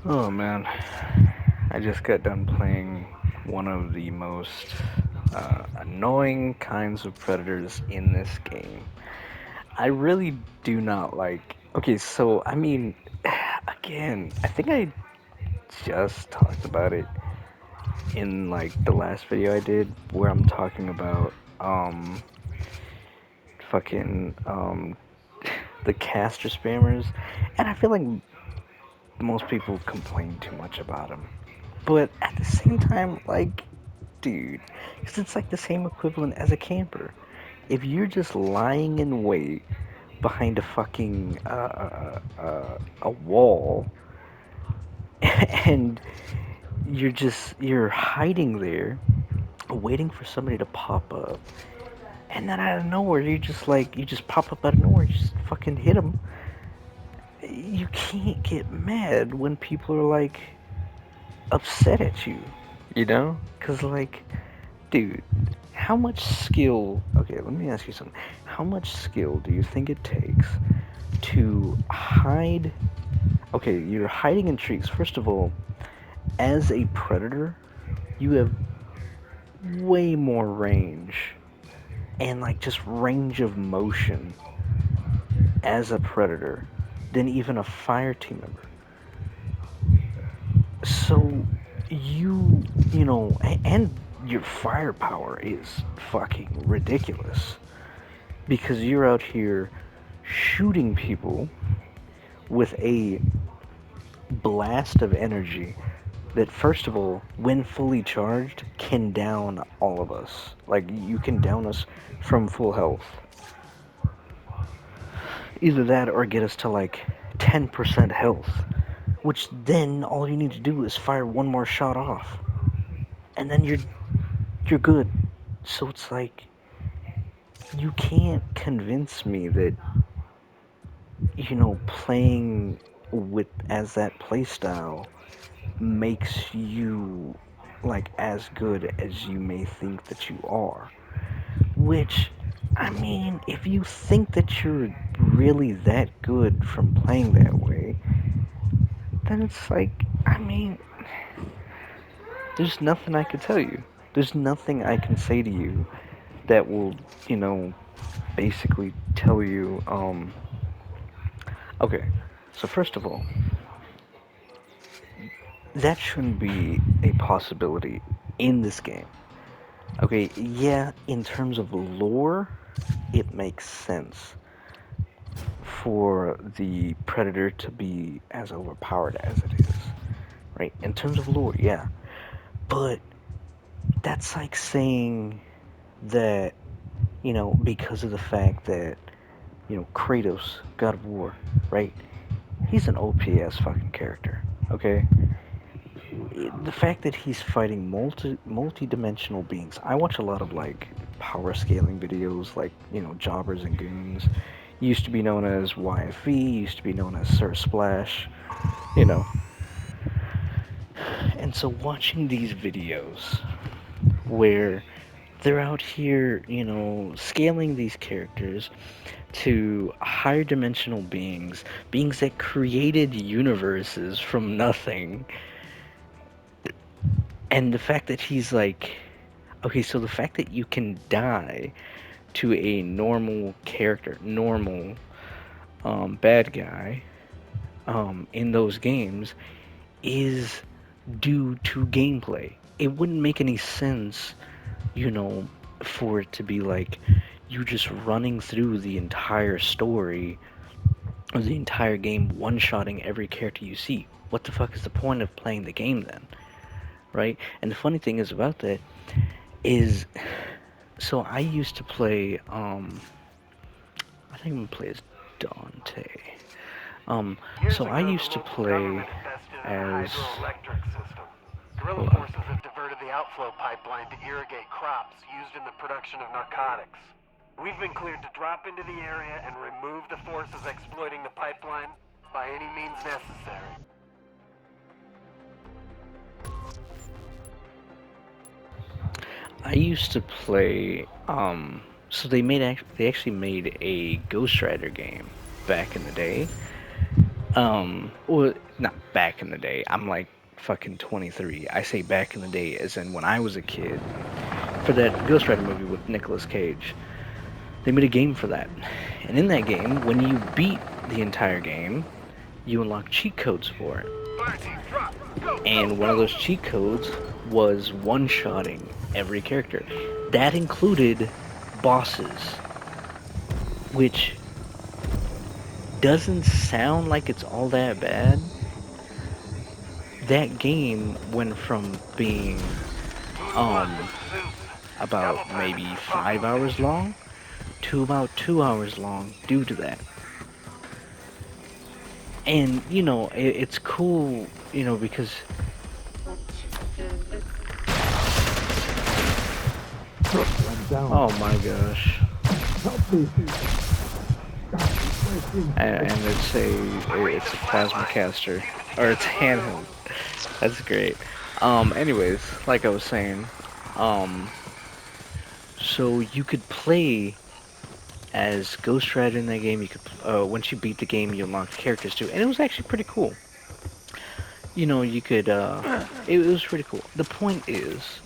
Oh man, I just got done playing one of the most annoying kinds of predators in this game. I really do not like. Okay, so I mean, again, I think I just talked about it in like the last video I did, where I'm talking about fucking the caster spammers, and I feel like most people complain too much about them. But at the same time, like, dude, because it's like the same equivalent as a camper. If you're just lying in wait behind a fucking a wall and you're hiding there waiting for somebody to pop up, and then out of nowhere you just pop up out of nowhere, you just fucking hit them. You can't get mad when people are like upset at you, you know? Cuz like, dude, how much skill, okay, let me ask you something. How much skill do you think it takes to hide? Okay, you're hiding in trees. First of all, as a predator, you have way more range and like just range of motion as a predator than even a fire team member. So you know, and your firepower is fucking ridiculous because you're out here shooting people with a blast of energy that, first of all, when fully charged, can down all of us. Like, you can down us from full health. Either that or get us to like 10% health, which then all you need to do is fire one more shot off, and then you're good. So it's like you can't convince me that playing with as that playstyle makes you like as good as you may think that you are. Which, I mean, if you think that you're really that good from playing that way, then it's like, I mean, there's nothing I could tell you. There's nothing I can say to you that will, you know, basically tell you, okay, so first of all, that shouldn't be a possibility in this game. Okay, yeah, in terms of lore, it makes sense for the Predator to be as overpowered as it is, right? In terms of lore, yeah. But that's like saying that, because of the fact that, Kratos, God of War, right? He's an OPS fucking character, okay? The fact that he's fighting multi-dimensional beings. I watch a lot of like power scaling videos, like jobbers and goons. Used to be known as YFV, used to be known as Sir Splash, you know. And so watching these videos where they're out here, scaling these characters to higher dimensional beings, beings that created universes from nothing, and the fact that he's like, okay, so the fact that you can die to a normal character, normal bad guy in those games is due to gameplay. It wouldn't make any sense, you know, for it to be like you just running through the entire story or the entire game one-shotting every character you see. What the fuck is the point of playing the game then? Right? And the funny thing is about that is, so I used to play, I think I'm gonna play as Dante. Um, Years so I ago, the used to local play government invested in a as, hydroelectric system. Guerrilla hold on. forces have diverted the outflow pipeline to irrigate crops used in the production of narcotics. We've been cleared to drop into the area and remove the forces exploiting the pipeline by any means necessary. I used to play, so they actually made a Ghost Rider game back in the day, Well, not back in the day. I'm like fucking 23. I say back in the day as in when I was a kid. For that Ghost Rider movie with Nicolas Cage, they made a game for that. And in that game, when you beat the entire game, you unlock cheat codes for it. Fire team, drop. Go, go, And one of go. those cheat codes was one-shotting every character. That included bosses, which doesn't sound like it's all that bad. That game went from being Voodoo lost him um to Zeus. about Double timing maybe for 5 hours focalization. long to about 2 hours long due to that. And it's cool, because I'm down. oh my gosh. Help me. Breaking. And I'm reading it's the a flat plasma line. caster Keep it or together, it's Voodoo. handheld. That's great. Anyways, like I was saying, um so you could play as Ghost Rider in that game. You could once you beat the game, you unlock characters too, and it was actually pretty cool. You could it was pretty cool. The point is,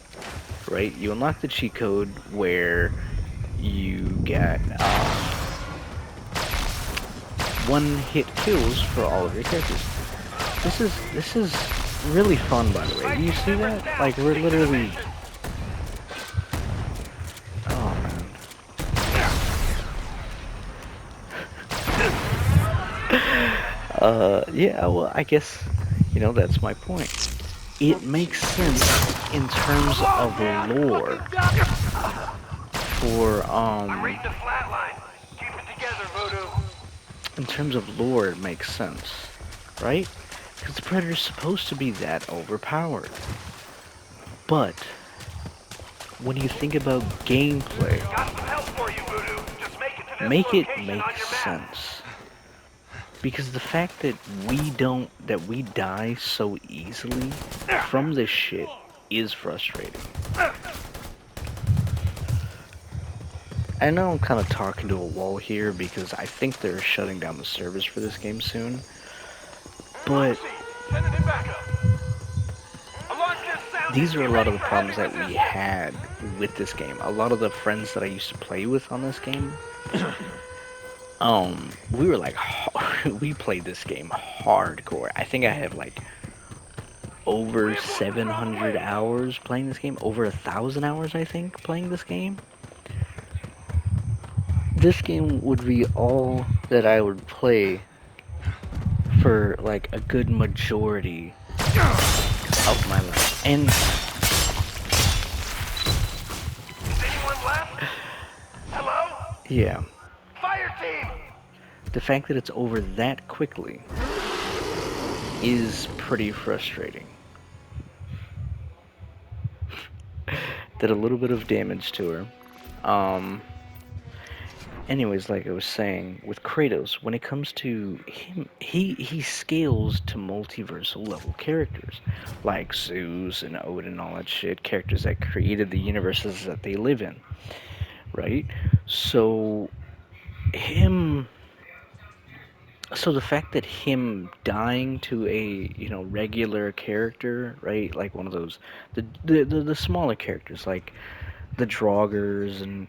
right? You unlock the cheat code where you get one hit kills for all of your characters. This is really fun, by the way. Do you Viking see members that? down. Like we're Stick to the literally, mission. oh man. Yeah. Well, I guess that's my point. It makes sense in terms Come on, of man. Fucking lore die. for I'm reading the flat line. Keep it together, Voodoo. in terms of lore it makes sense, right? Because the Predator's supposed to be that overpowered. But when you think about gameplay, Got some help for you, Voodoo. Just make it to this make it location make on your map. sense. Because the fact that we die so easily from this shit is frustrating. I know I'm kind of talking to a wall here because I think they're shutting down the servers for this game soon, On but the scene. Sending in backup. Alarm just sounded. these are a Get lot ready of the for heavy problems that we resistance. had with this game. A lot of the friends that I used to play with on this game, we were like, we played this game hardcore. I think I have like over We have movement on the 700 way. hours playing this game, over 1,000 hours, I think, playing this game. This game would be all that I would play for like a good majority of my life. And Is anyone left? Hello? yeah, Fire team! the fact that it's over that quickly is pretty frustrating. Did a little bit of damage to her. Um, Anyways, like I was saying, with Kratos, when it comes to him, he scales to multiversal level characters, like Zeus and Odin and all that shit, characters that created the universes that they live in, right? So him, so the fact that him dying to a regular character, right, like one of those the smaller characters, like the Draugrs and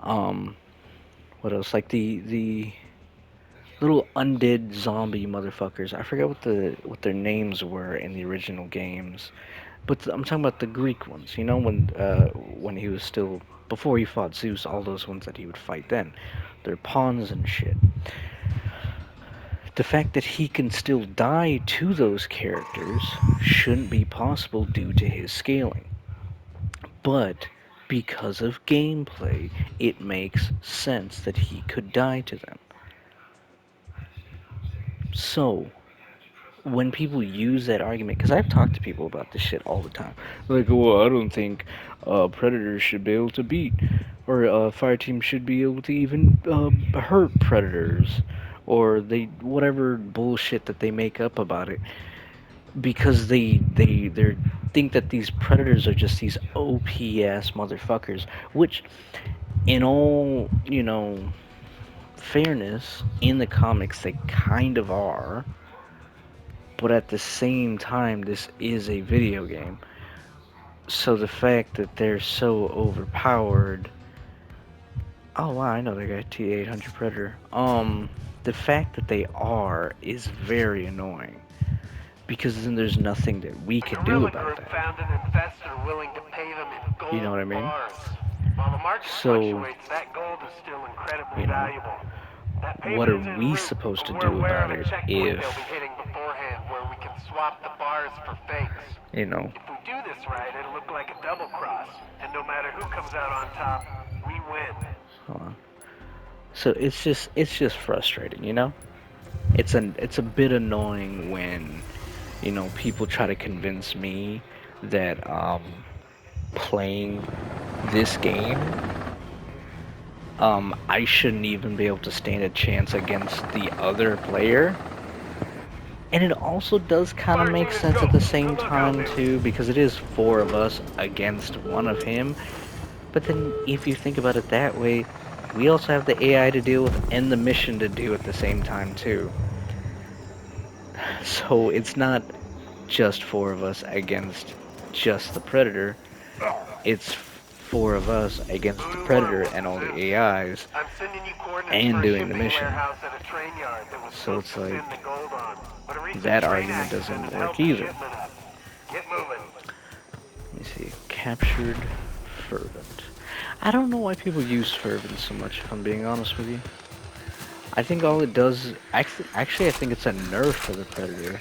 um what else, like the little undead zombie motherfuckers. I forgot what their names were in the original games, but I'm talking about the Greek ones. When he was still before he fought Zeus, all those ones that he would fight then, they're pawns and shit. The fact that he can still die to those characters shouldn't be possible due to his scaling, but because of gameplay, it makes sense that he could die to them. So, when people use that argument, because I've talked to people about this shit all the time, like, well, I don't think predators should be able to beat, or fire team should be able to even hurt predators, or they whatever bullshit that they make up about it, because they think that these predators are just these OP motherfuckers, which in all fairness, in the comics they kind of are, But at the same time, this is a video game. So the fact that they're so overpowered. Oh wow, I know that guy, T-800 Predator. The fact that they are is very annoying. Because then there's nothing that we can do Guerrilla about Group that. found an investor willing to pay them in gold You know what I mean? bars. While the market So, fluctuates, that gold is still incredibly you know, valuable. That what payment are is en we route, supposed but to we're do aware about of a it checkpoint if, they'll be hitting beforehand where we can swap the bars for fakes. you know, If we do this right, it'll look like a double cross, and no matter who comes out on top, we win. hold on. So it's just frustrating, you know? It's a bit annoying when, people try to convince me that playing this game, I shouldn't even be able to stand a chance against the other player. And it also does kind of Fire team, make let's sense go. at the Good same luck out time there. too, because it is four of us against one of him. But then if you think about it that way, we also have the AI to deal with and the mission to do at the same time too. So it's not just four of us against just the Predator. It's four of us against the Voodoo Predator 1, and all Zeus. the AIs I'm sending you coordinates and for a doing the shipping mission. warehouse at a train yard that was So supposed it's to send like the gold on. But a recent that train argument accident doesn't has held work the either. shipment up. Get moving. Let me see. Captured Fervent. I don't know why people use Fervent so much, if I'm being honest with you. I think all it does, actually, I think it's a nerf for the Predator.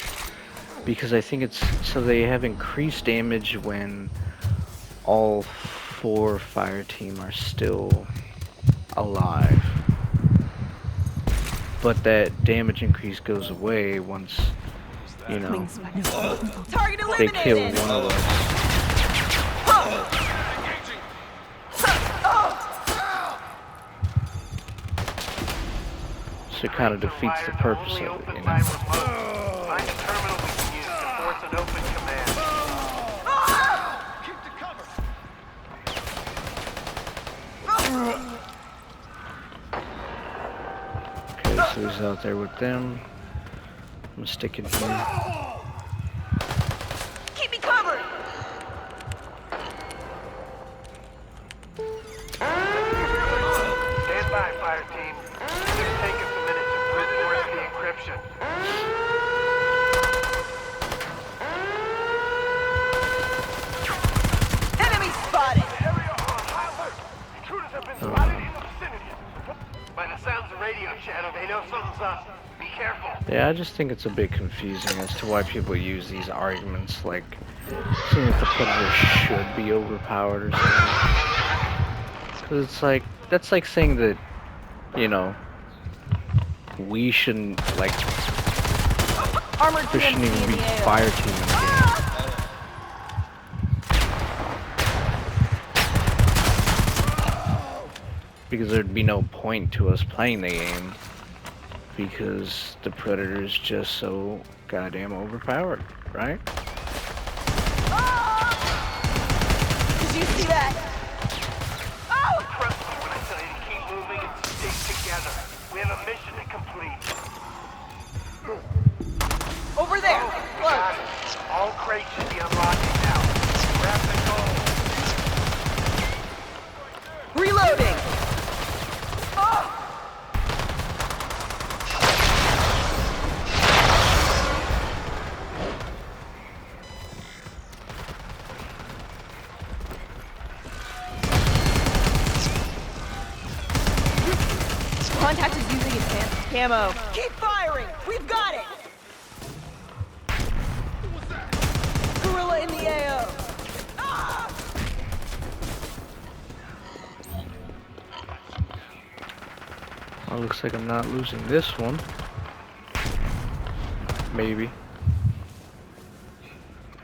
Because I think it's, so they have increased damage when all four fire team are still alive. But that damage increase goes away once, Target they kill eliminated! one of us. So it kind of Trains are defeats the wired to purpose only of open it, by remote. Find a terminal we can use to force an open command. Okay, so he's out there with them. I'm gonna stick in here. Keep me covered! Stand by, fire team. It's gonna take us a minute to brute force the encryption. Enemy spotted! Area on high alert. Intruders have been spotted in the vicinity. By the sounds of radio chatter, they know something's up. Be careful. Yeah, I just think it's a bit confusing as to why people use these arguments, like saying that the Predator should be overpowered or something. Because it's like, that's like saying that, we shouldn't, like, Armored there shouldn't PMC even in be the air. fire team in the game. Because there'd be no point to us playing the game. Because the Predator's just so goddamn overpowered, right? Did you see that? Trust me when I tell you to keep moving and stick together. We have a mission to complete. Over there! Got Look! it. All crates should be unlocking now. Grab the gold. Reloading! Contact is using advanced camo. Keep firing! We've got it! Gorilla in the AO! Well, looks like I'm not losing this one. Maybe.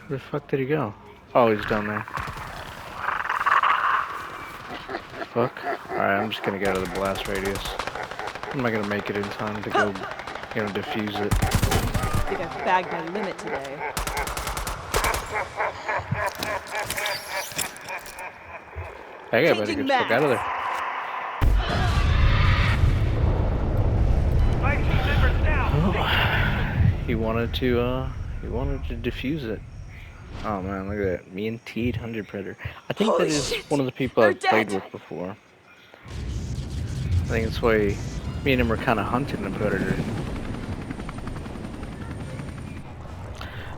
Where the fuck did he go? Oh, he's down there. Fuck. Alright, I'm just gonna get out of the blast radius. I'm not gonna make it in time to go, defuse it. I think I've bagged my limit today. Hey, I better Changing get the fuck out of there. Fire team members now. He wanted to, he wanted to defuse it. Oh man, look at that. Me and T800 Predator. I think that Holy is shit! one of the people They're I've played dead! with before. I think that's why me and him were kind of hunting the Predator.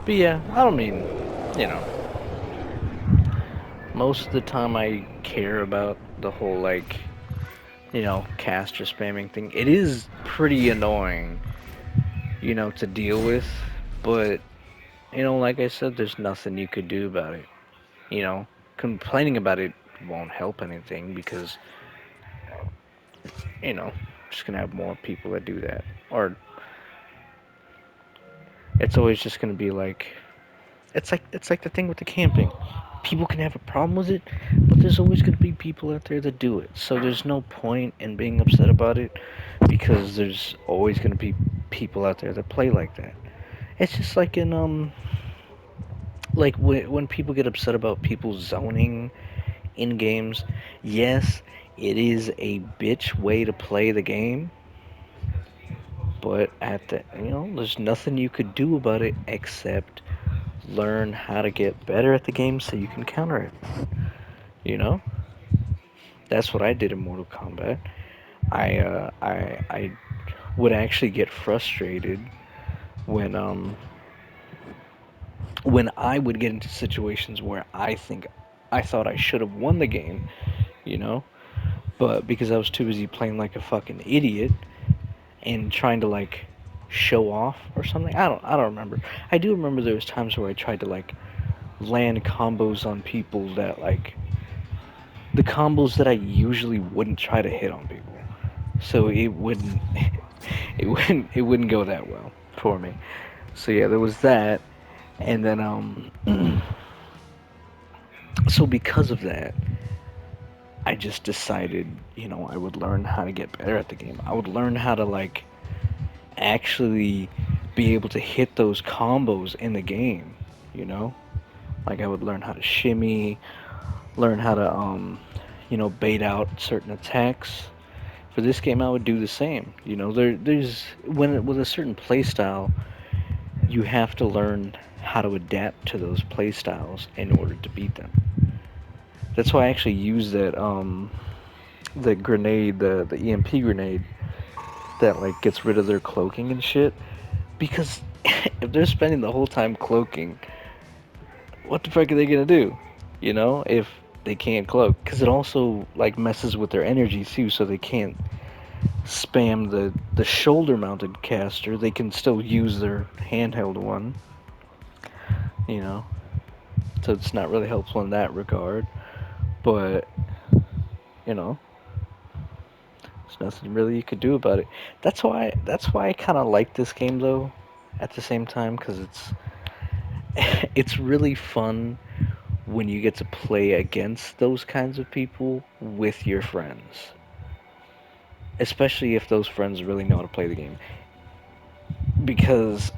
But yeah, I don't mean, you know, most of the time I care about the whole, like, caster spamming thing. It is pretty annoying, to deal with, but, like I said, there's nothing you could do about it. You know, complaining about it won't help anything because, just gonna have more people that do that. Or it's always just gonna be like, it's like the thing with the camping. People can have a problem with it, but there's always gonna be people out there that do it. So there's no point in being upset about it because there's always gonna be people out there that play like that. It's just like in like when people get upset about people zoning in games. Yes, it is a bitch way to play the game, but there's nothing you could do about it except learn how to get better at the game so you can counter it. You know, that's what I did in Mortal Kombat. I would actually get frustrated when when I would get into situations where I thought I should have won the game, you know, but because I was too busy playing like a fucking idiot and trying to like show off or something. I don't remember. I do remember there was times where I tried to like land combos on people that like the combos that I usually wouldn't try to hit on people. So it wouldn't it wouldn't go that well for me. So yeah, there was that, and then so because of that, I just decided, I would learn how to get better at the game. I would learn how to like actually be able to hit those combos in the game, you know? Like I would learn how to shimmy, learn how to bait out certain attacks. For this game I would do the same. There's when with a certain playstyle, you have to learn how to adapt to those playstyles in order to beat them. That's why I actually use the grenade, the EMP grenade that like gets rid of their cloaking and shit. Because if they're spending the whole time cloaking, what the fuck are they gonna do? If they can't cloak, because it also like messes with their energy too, so they can't spam the shoulder-mounted caster. They can still use their handheld one. You know, so it's not really helpful in that regard. But you know, there's nothing really you could do about it. That's why I kind of like this game though. At the same time, because it's really fun when you get to play against those kinds of people with your friends. Especially if those friends really know how to play the game. Because,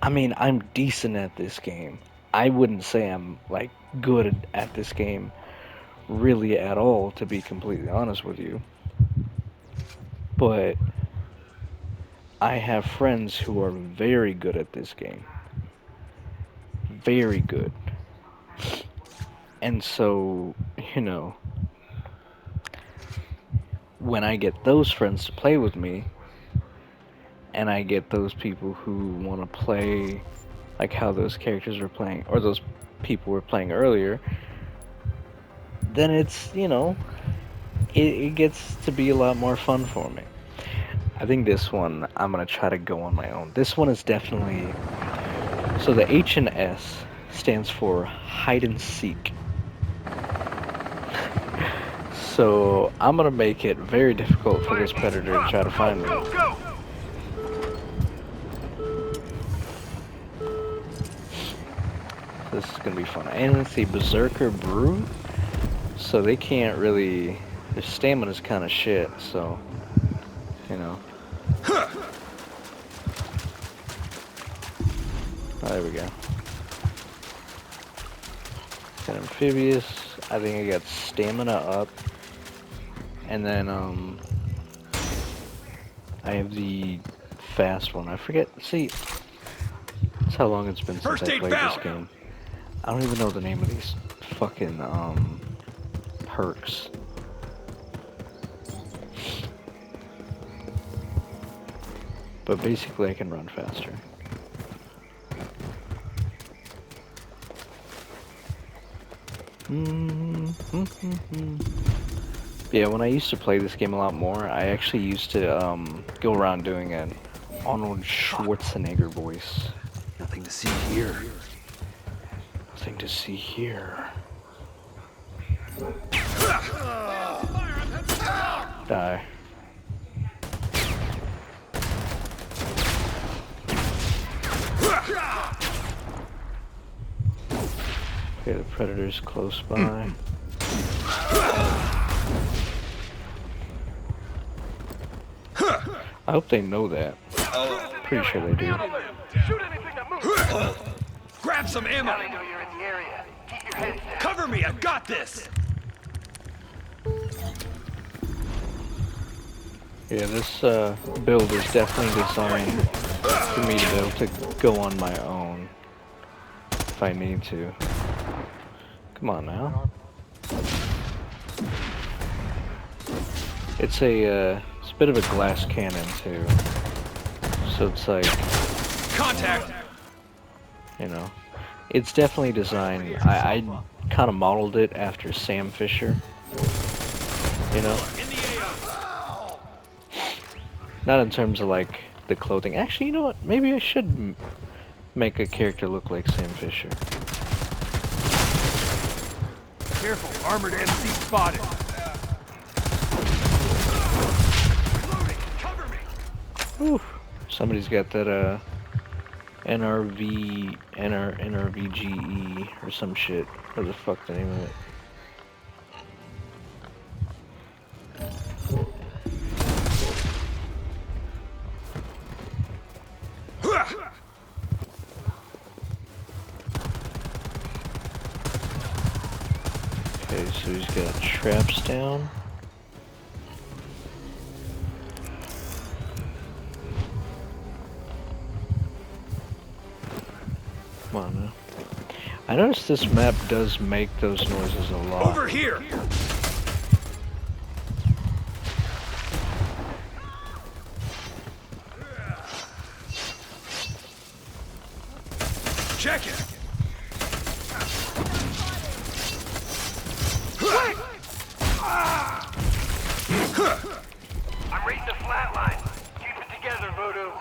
I mean, I'm decent at this game. I wouldn't say I'm, like, good at this game really at all, to be completely honest with you. But I have friends who are very good at this game. Very good. And so, you know, when I get those friends to play with me, and I get those people who want to play like how those characters were playing, or those people were playing earlier, then it gets to be a lot more fun for me. I think this one, I'm going to try to go on my own. This one is definitely, so the H and S stands for hide and seek. So I'm going to make it very difficult for this predator to try to find me. This is going to be fun. And let's see, Berserker Brute. So they can't really, their stamina's kind of shit, so, Oh, there we go. Got amphibious. I think I got stamina up. And then, I have the fast one. I forget. See, how long it's been since First I aid played found. this game. I don't even know the name of these fucking perks. But basically I can run faster. Yeah, when I used to play this game a lot more, I actually used to go around doing an Arnold Schwarzenegger voice. Nothing to see here. Nothing to see here. Die. Okay, the predator's close by. I hope they know that. Pretty sure they do. Shoot anything that moves. Grab some ammo. Now they know you're in the area. Keep your heads down. Cover me. I got this. Yeah, this build is definitely designed for me to be able to go on my own if I need to. Come on now. It's a bit of a glass cannon too, so it's like, Contact. you know, it's definitely designed. I kind of modeled it after Sam Fisher, you know. In the AO. Not in terms of like the clothing. Actually, you know what? Maybe I should make a character look like Sam Fisher. Careful. Armored MC spotted. Reloading. Cover me. Whew. Somebody's got that NRVGE or some shit. What the fuck the name of it? Okay, so he's got traps down. Come on now. I noticed this map does make those noises a lot. Over here. Check it. I'm reading the flat line. Keep it together, Voodoo.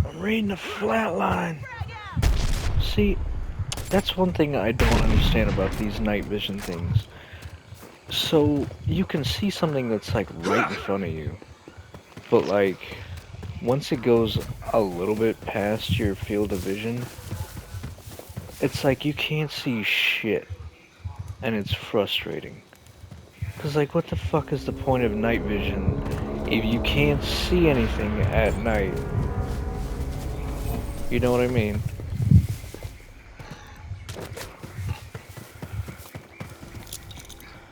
I'm reading the flat line. See, that's one thing I don't understand about these night vision things. So, you can see something that's like right in front of you. But like, once it goes a little bit past your field of vision, it's like you can't see shit. And it's frustrating. Cause like, what the fuck is the point of night vision if you can't see anything at night? You know what I mean?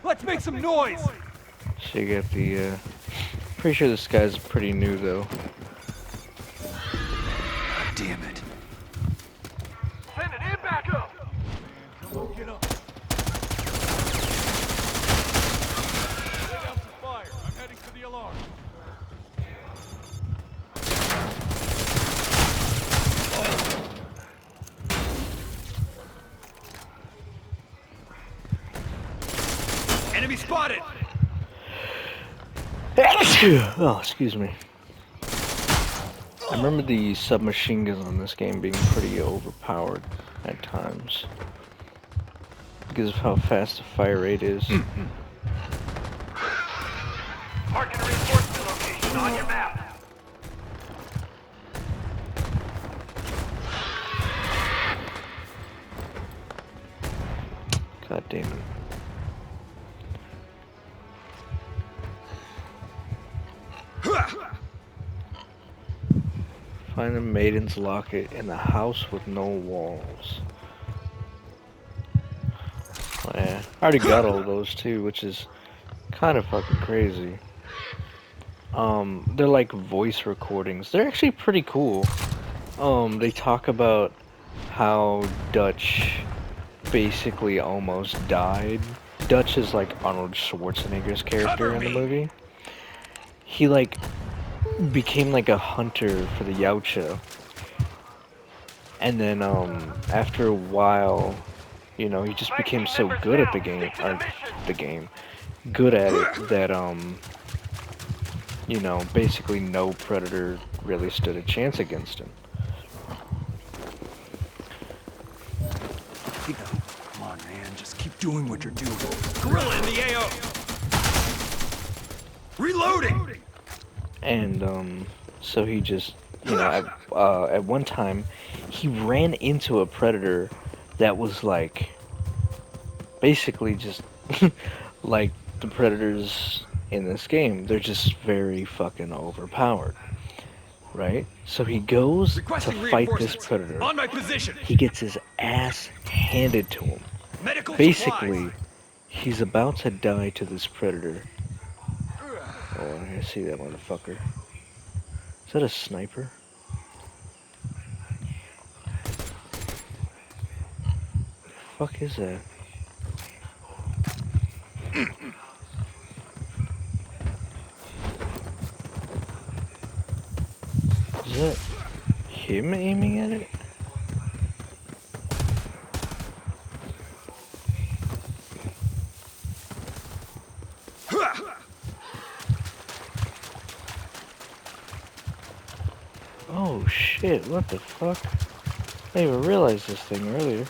Let's make some noise. So you got the, pretty sure this guy's pretty new though. Damn it. Send it in back up. Get up. Lay down some fire. I'm heading to the alarm. Enemy spotted. Oh, excuse me. I remember the submachine guns in this game being pretty overpowered at times. Because of how fast the fire rate is. Marking a reinforcement location on your map. God damn it. Find a maiden's locket in a house with no walls. Oh, yeah, I already got all those too, which is kind of fucking crazy. They're like voice recordings. They're actually pretty cool. They talk about how Dutch basically almost died. Dutch is like Arnold Schwarzenegger's character in the movie. He like became like a hunter for the Yautja. And then after a while, you know, he just became so good at the game, good at it that you know, basically no predator really stood a chance against him. Come on, man. Just keep doing what you're doing. Gorilla in the AO! Reloading! And so he just, you know, at one time, he ran into a predator that was like, basically just like the predators in this game. They're just very fucking overpowered, right? So he goes to Requesting fight this reinforcements. predator. On my position. He gets his ass handed to him. Medical Basically, supplies. he's about to die to this predator. Oh, I see that motherfucker. Is that a sniper? The fuck is that? Is that him aiming at it? Oh shit, what the fuck? I didn't even realize this thing earlier.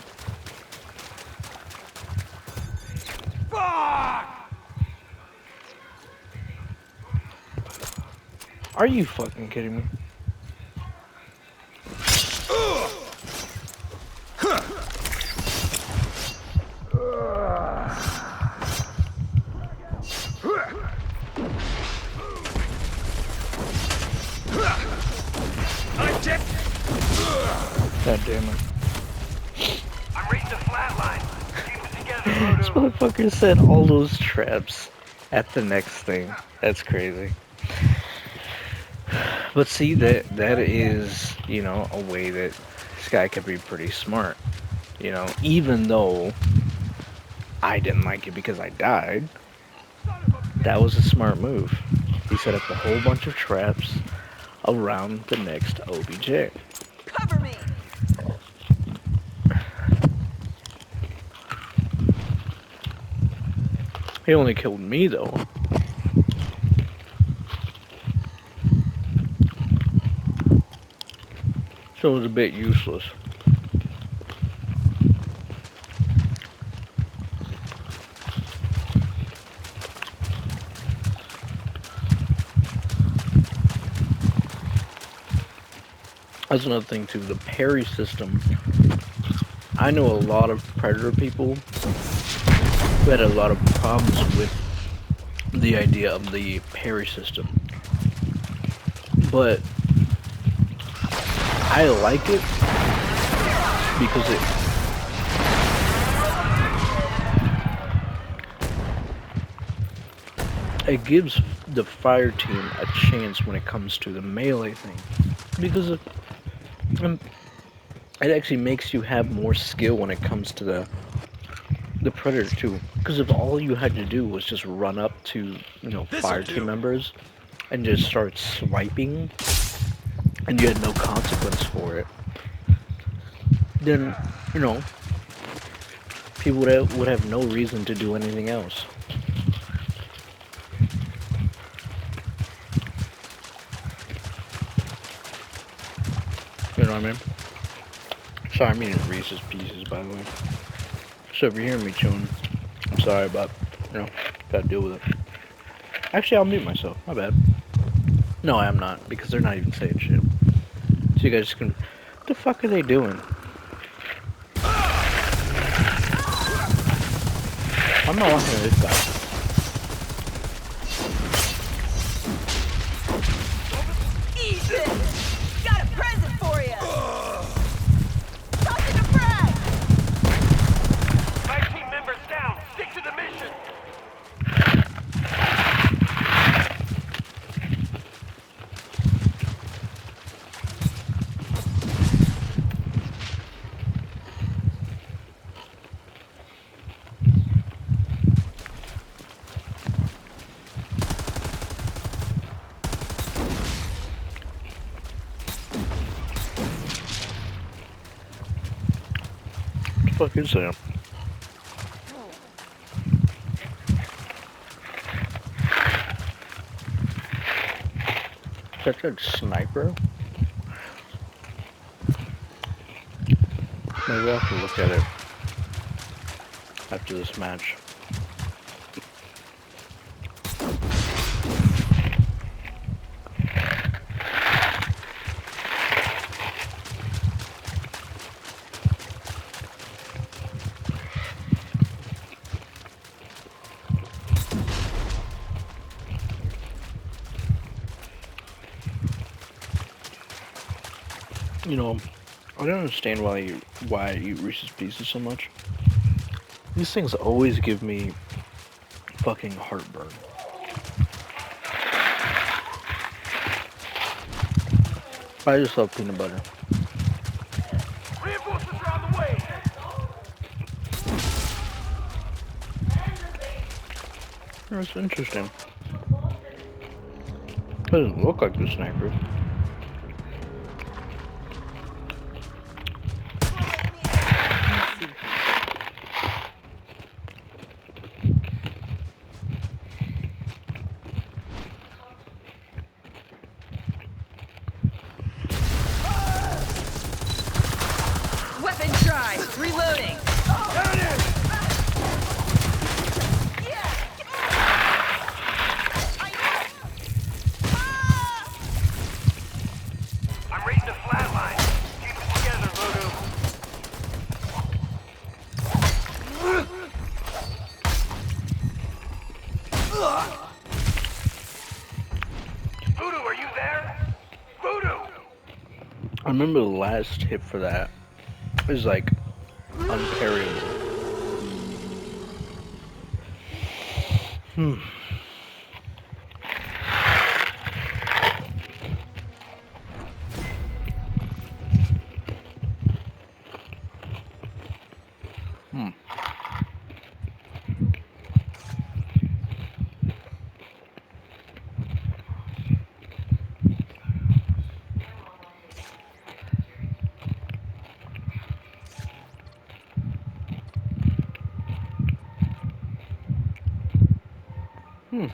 Are you fucking kidding me? God damn it. I'm reaching the flat line. Keep it together, This Roto. motherfucker set all those traps at the next thing. That's crazy. But see, that is, you know, a way that this guy could be pretty smart. You know, even though I didn't like it because I died, that was a smart move. He set up a whole bunch of traps around the next OBJ. Cover me! He only killed me though. So it was a bit useless. That's another thing too, the parry system. I know a lot of Predator people who had a lot of problems with the idea of the parry system. But I like it because it gives the fire team a chance when it comes to the melee thing. Because it actually makes you have more skill when it comes to the predator too. Because if all you had to do was just run up to, you know, fire team members and just start swiping, and you had no consequence for it, then, you know, people would have no reason to do anything else. You know what I mean? Sorry, I'm eating Reese's Pieces, by the way. So if you're hearing me chewing, I'm sorry, but, you know, gotta deal with it. Actually, I'll mute myself. My bad. No, I'm not, because they're not even saying shit. So you guys can... What the fuck are they doing? I'm not watching this guy. Ethan! Got a present for you! Tossing a frag! 5 team members down. Stick to the mission. fuck is that? Is that that sniper? Maybe I'll have to look at it after this match. You know, I don't understand why I eat Reese's Pieces so much. These things always give me fucking heartburn. I just love peanut butter. Reinforcements are on the way! That's interesting. Doesn't look like the sniper. Weapon try. Reloading. I'm raising a flatline. Keep it together, Voodoo. Voodoo, are you there? Voodoo! I remember the last hit for that is like unparryable. Hmm. Hmm.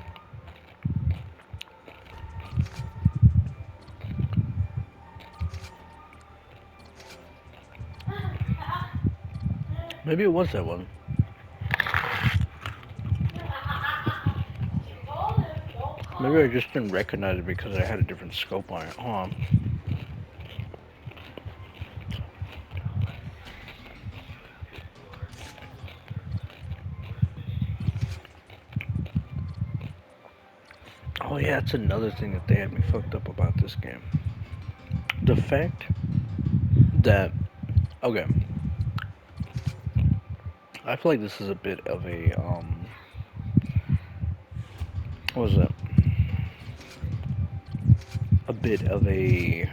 Maybe it was that one. Maybe I just didn't recognize it because I had a different scope on it. Hold on. Oh yeah, that's another thing that they had me fucked up about this game. The fact that, okay, I feel like this is a bit of a, what was it? A bit of a